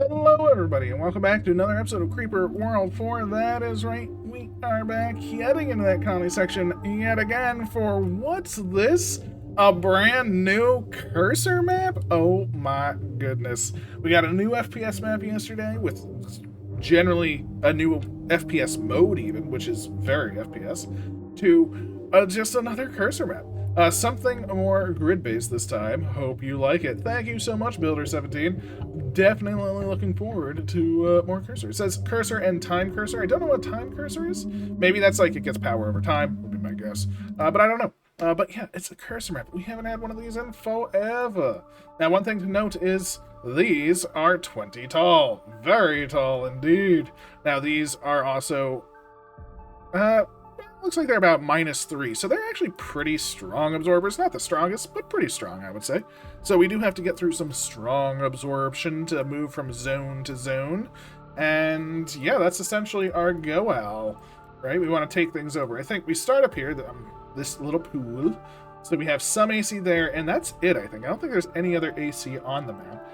Hello, everybody, and welcome back to another episode of Creeper World 4. That is right, we are back heading into that colony section yet again for what's this? A brand new cursor map? Oh my goodness. We got a new FPS map yesterday with generally a new FPS mode, even, which is very FPS, to just another cursor map. Something more grid-based this time. Hope you like it. Thank you so much, Builder17. Definitely looking forward to more cursor. It says cursor and time cursor. I don't know what time cursor is. Maybe that's like it gets power over time, would be my guess. But I don't know. But yeah, it's a cursor map. We haven't had one of these in forever. Now, one thing to note is these are 20 tall. Very tall indeed. Now, these are also... looks like they're about -3, so they're actually pretty strong absorbers. Not the strongest, but pretty strong, I would say. So we do have to get through some strong absorption to move from zone to zone. And yeah, that's essentially our goal, right? We want to take things over. I think we start up here, this little pool. So we have some AC there, and that's it, I think. I don't think there's any other AC on the map.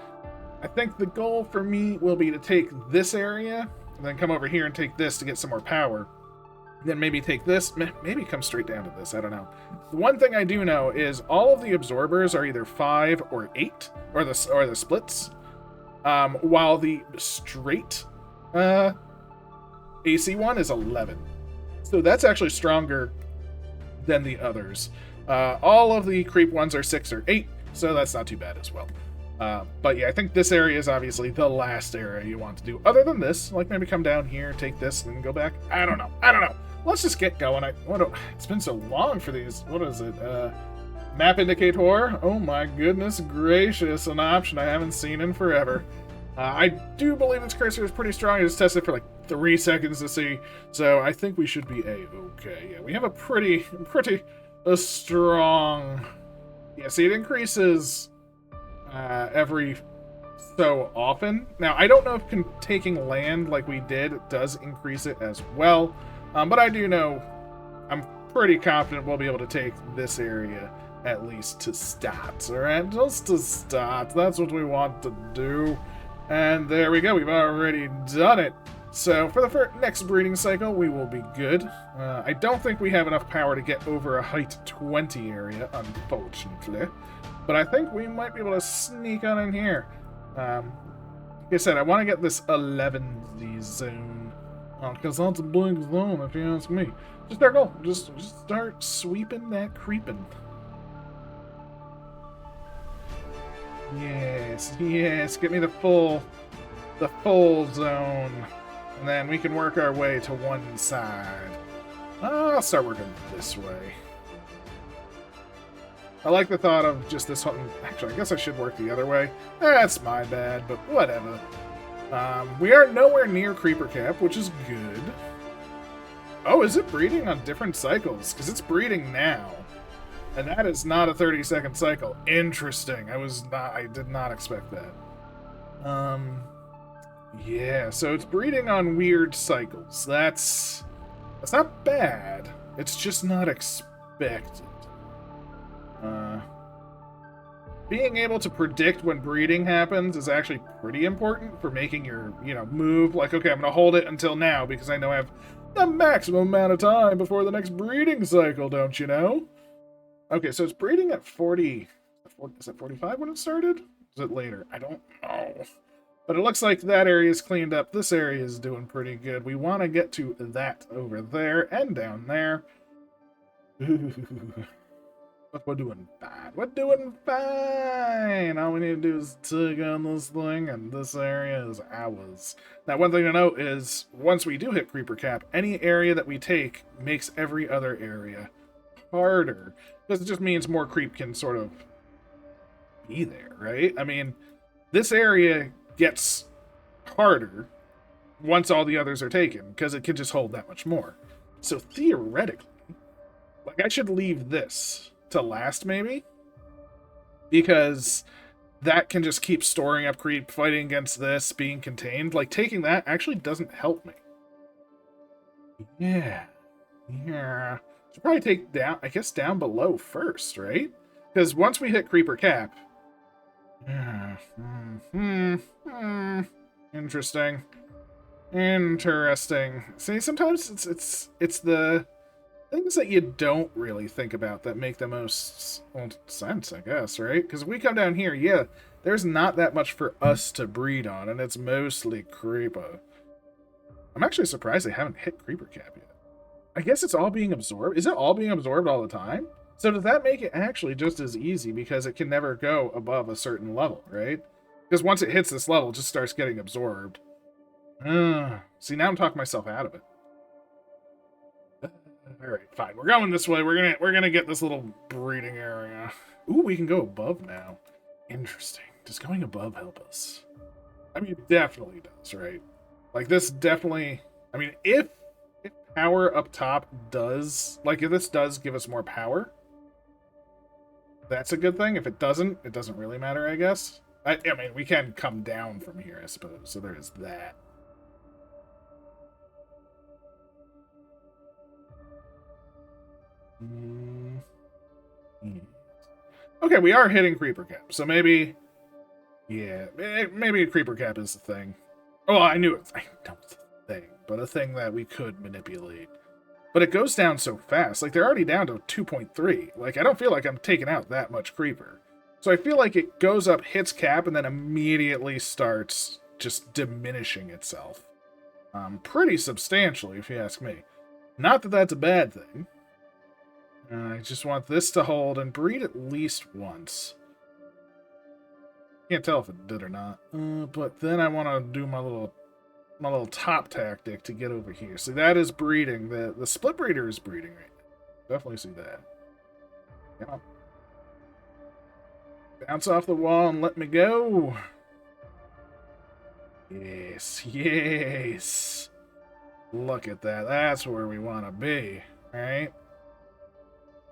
I think the goal for me will be to take this area, and then come over here and take this to get some more power. Then maybe take this, maybe come straight down to this, I don't know. The one thing I do know is all of the absorbers are either 5 or 8, or the splits, while the straight AC one is 11. So that's actually stronger than the others. All of the creep ones are 6 or 8, so that's not too bad as well. But yeah, I think this area is obviously the last area you want to do. Other than this, like maybe come down here, take this, and then go back. I don't know. Let's just get going. It's been so long for these. What is it? Map indicator. Oh my goodness gracious, an option I haven't seen in forever. I do believe this cursor is pretty strong. I just tested it for like 3 seconds to see, so I think we should be a-okay. Yeah, we have a pretty strong... Yeah, see, it increases every so often. Now, I don't know if taking land like we did does increase it as well, but I do know I'm pretty confident we'll be able to take this area at least to start, alright? Just to start. That's what we want to do. And there we go. We've already done it. So for the next breeding cycle, we will be good. I don't think we have enough power to get over a height 20 area, unfortunately. But I think we might be able to sneak on in here. Like I said, I want to get this 11Z zone. Because that's a big zone, if you ask me. Just our goal. Just start sweeping that creeping. Yes. Get me the full zone. And then we can work our way to one side. I'll start working this way. I like the thought of just this one. Actually, I guess I should work the other way. That's my bad, but whatever. We are nowhere near creeper cap, which is good. Oh, is it breeding on different cycles? Because it's breeding now. And that is not a 30-second cycle. Interesting. I did not expect that. Yeah, so it's breeding on weird cycles. That's not bad. It's just not expected. Being able to predict when breeding happens is actually pretty important for making your, move. Like, okay, I'm going to hold it until now because I know I have the maximum amount of time before the next breeding cycle, don't you know? Okay, so it's breeding at 40. Is it 45 when it started? Is it later? I don't know. But it looks like that area is cleaned up. This area is doing pretty good. We want to get to that over there and down there. But we're doing fine. We're doing fine. All we need to do is tug on this thing, and this area is ours. Now, one thing to note is, once we do hit creeper cap, any area that we take makes every other area harder. Because it just means more creep can sort of be there, right? I mean, this area gets harder once all the others are taken, because it can just hold that much more. So theoretically, like, I should leave this to last, maybe, because that can just keep storing up creep, fighting against this, being contained. Like, taking that actually doesn't help me. Yeah. Should probably take down below first, right? Because once we hit creeper cap, Interesting. Interesting. See, sometimes it's the things that you don't really think about that make the most sense, I guess, right? Because if we come down here, yeah, there's not that much for us to breed on, and it's mostly creeper. I'm actually surprised they haven't hit creeper cap yet. I guess it's all being absorbed. Is it all being absorbed all the time? So does that make it actually just as easy because it can never go above a certain level, right? Because once it hits this level, it just starts getting absorbed. See, now I'm talking myself out of it. All right, fine. We're going this way. We're gonna get this little breeding area. Ooh, we can go above now. Interesting. Does going above help us? I mean, it definitely does, right? Like this definitely. I mean, if power up top does, like, if this does give us more power, that's a good thing. If it doesn't really matter, I guess. I mean, we can come down from here, I suppose. So there is that. Okay, we are hitting creeper cap, so maybe, yeah, maybe a creeper cap is the thing. Oh, I knew it. I don't thing, but a thing that we could manipulate. But it goes down so fast. Like, they're already down to 2.3. Like, I don't feel like I'm taking out that much creeper. So I feel like it goes up, hits cap, and then immediately starts just diminishing itself. Pretty substantially, if you ask me. Not that that's a bad thing. I just want this to hold and breed at least once. Can't tell if it did or not. But then I want to do my little top tactic to get over here. See, that is breeding. The split breeder is breeding right now. Definitely see that. Yeah. Bounce off the wall and let me go. Yes, yes. Look at that. That's where we want to be, right?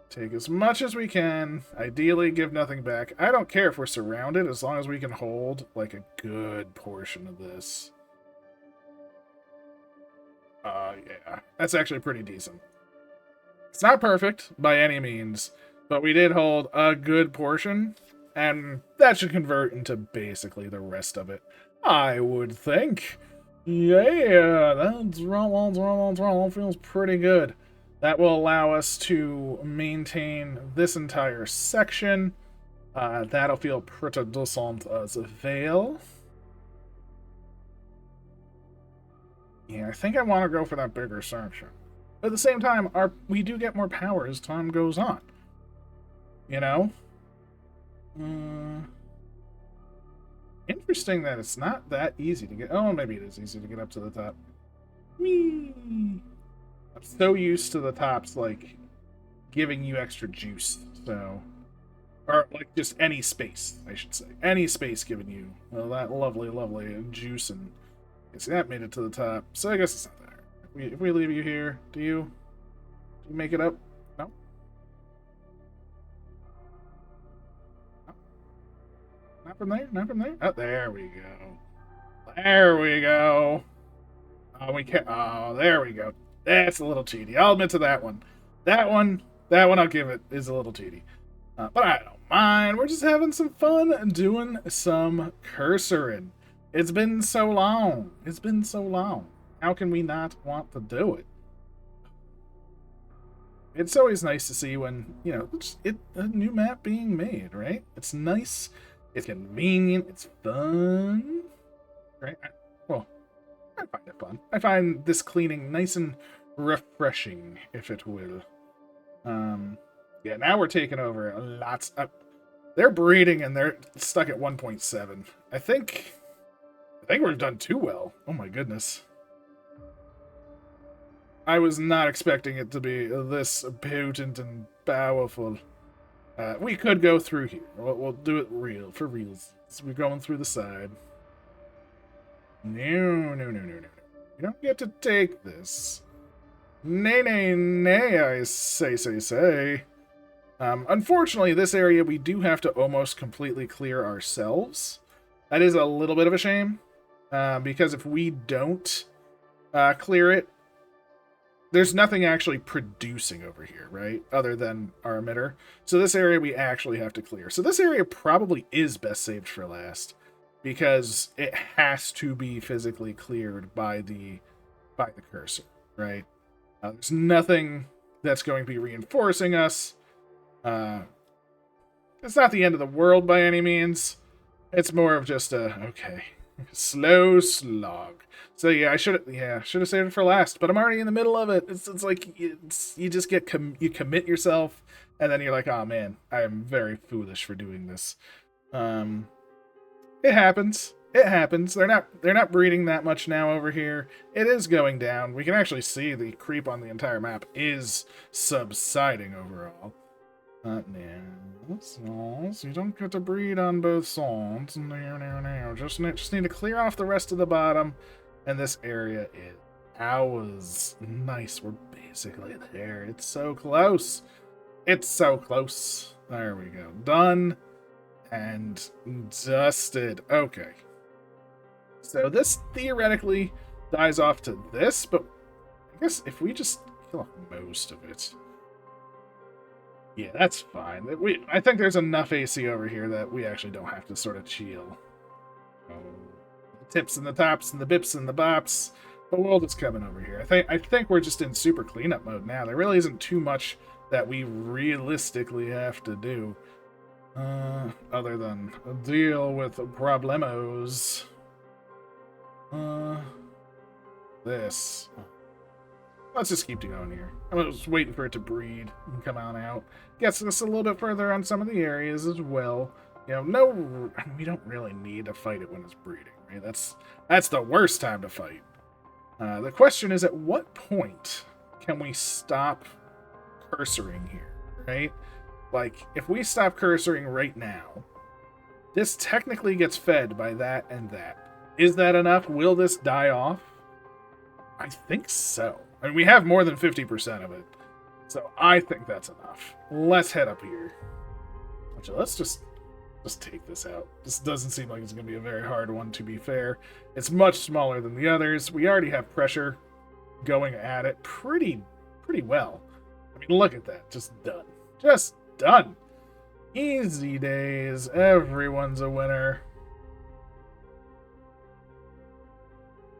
Take as much as we can. Ideally, give nothing back. I don't care if we're surrounded as long as we can hold, like, a good portion of this. Yeah. That's actually pretty decent. It's not perfect by any means, but we did hold a good portion, and that should convert into basically the rest of it, I would think. Yeah, that feels pretty good. That will allow us to maintain this entire section. That'll feel pretty decent as well. Yeah, I think I want to go for that bigger section. But at the same time, we do get more power as time goes on. You know? Interesting that it's not that easy to get... Oh, maybe it is easy to get up to the top. Whee! I'm so used to the tops, like, giving you extra juice, so... Or, like, just any space, I should say. Any space giving you that lovely, lovely juice and... See, that made it to the top, so I guess it's not there. If we leave you here, do you make it up? No? No? Not from there? Not from there? Oh, there we go. There we go. Oh, we can't. Oh, there we go. That's a little cheaty. I'll admit to that one. That one I'll give it is a little cheaty. But I don't mind. We're just having some fun doing some cursoring. It's been so long. It's been so long. How can we not want to do it? It's always nice to see when, you know, a new map being made, right? It's nice. It's convenient. It's fun. Right? Well, I find it fun. I find this cleaning nice and refreshing, if it will. Yeah, now we're taking over lots of... They're breeding and they're stuck at 1.7. I think we've done too well. Oh my goodness. I was not expecting it to be this potent and powerful. We could go through here. We'll do it for reals. So we're going through the side. No. You don't get to take this. Nay, I say. Unfortunately, this area we do have to almost completely clear ourselves. That is a little bit of a shame. Because if we don't clear it, there's nothing actually producing over here, right? Other than our emitter. So this area we actually have to clear. So this area probably is best saved for last. because it has to be physically cleared by the cursor, right? There's nothing that's going to be reinforcing us. It's not the end of the world by any means. It's more of just okay, slow slog. So yeah, I should have saved it for last, but I'm already in the middle of it. It's like you just get you commit yourself, and then you're like, oh man, I am very foolish for doing this. It happens. It happens. They're not breeding that much now over here. It is going down. We can actually see the creep on the entire map is subsiding overall. No, so you don't get to breed on both sides. No. Just need to clear off the rest of the bottom, and this area is ours. Nice. We're basically there. It's so close. It's so close. There we go. Done and dusted. Okay. So this theoretically dies off to this, but I guess if we just kill off most of it. Yeah, that's fine. I think there's enough AC over here that we actually don't have to sort of chill. The tips and the tops and the bips and the bops. The world is coming over here. I think we're just in super cleanup mode now. There really isn't too much that we realistically have to do. Other than deal with problemos. This. Let's just keep going here. I'm just waiting for it to breed and come on out. Gets us a little bit further on some of the areas as well. You know, we don't really need to fight it when it's breeding, right? That's the worst time to fight. The question is, at what point can we stop cursoring here, right? Like, if we stop cursoring right now, this technically gets fed by that and that. Is that enough? Will this die off? I think so. I mean, we have more than 50% of it. So I think that's enough. Let's head up here. Actually, let's just take this out. This doesn't seem like it's going to be a very hard one, to be fair. It's much smaller than the others. We already have pressure going at it pretty well. I mean, look at that. Just done. Just done. Easy days. Everyone's a winner.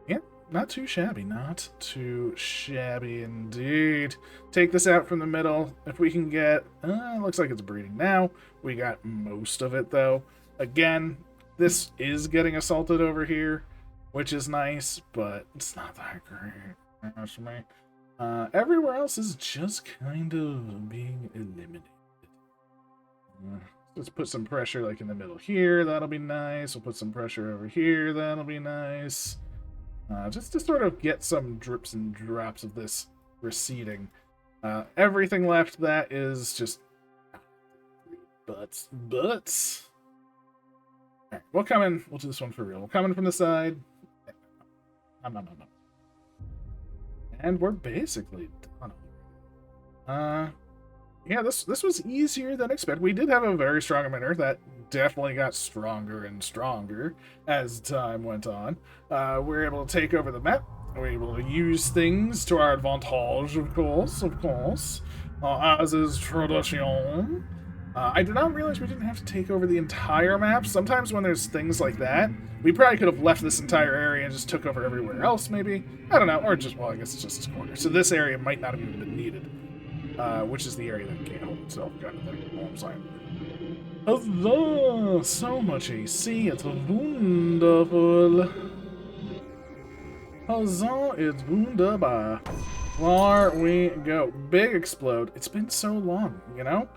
Yeah, not too shabby. Not too shabby indeed. Take this out from the middle. If we can get... looks like it's breeding now. We got most of it, though. Again, this is getting assaulted over here, which is nice, but it's not that great. That's me. Everywhere else is just kind of being eliminated. Let's put some pressure like in the middle here. That'll be nice. We'll put some pressure over here. That'll be nice. Just to sort of get some drips and drops of this receding. Everything left that is just butts. Alright, we'll come in. We'll do this one for real. We'll come in from the side. And we're basically done. Yeah, this was easier than expected. We did have a very strong emitter that definitely got stronger and stronger as time went on. We were able to take over the map. We were able to use things to our advantage, of course. As is tradition. I did not realize we didn't have to take over the entire map. Sometimes when there's things like that, we probably could have left this entire area and just took over everywhere else, maybe. I don't know, or just, well, I guess it's just this corner. So this area might not have even been needed. Which is the area that can't hold itself, kind of thing. All I'm saying. Huzzah! So much AC, it's wonderful. Huzzah, it's wunderbar. There we go. Big explode. It's been so long, you know?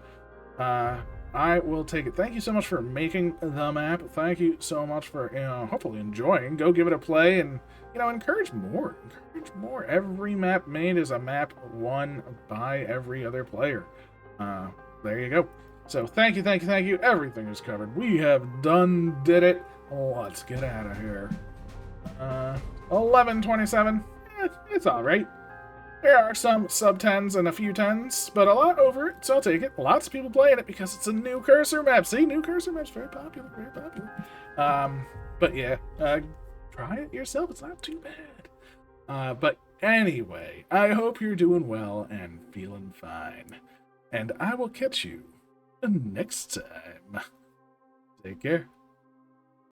I will take it. Thank you so much for making the map. Thank you so much for, hopefully enjoying. Go give it a play and, encourage more. Encourage more. Every map made is a map won by every other player. There you go. So thank you. Everything is covered. We have did it. Let's get out of here. 11:27. It's all right. There are some sub-10s and a few 10s, but a lot over it, so I'll take it. Lots of people playing it because it's a new cursor map. See, new cursor map's very popular, But yeah, try it yourself. It's not too bad. But anyway, I hope you're doing well and feeling fine. And I will catch you next time. Take care.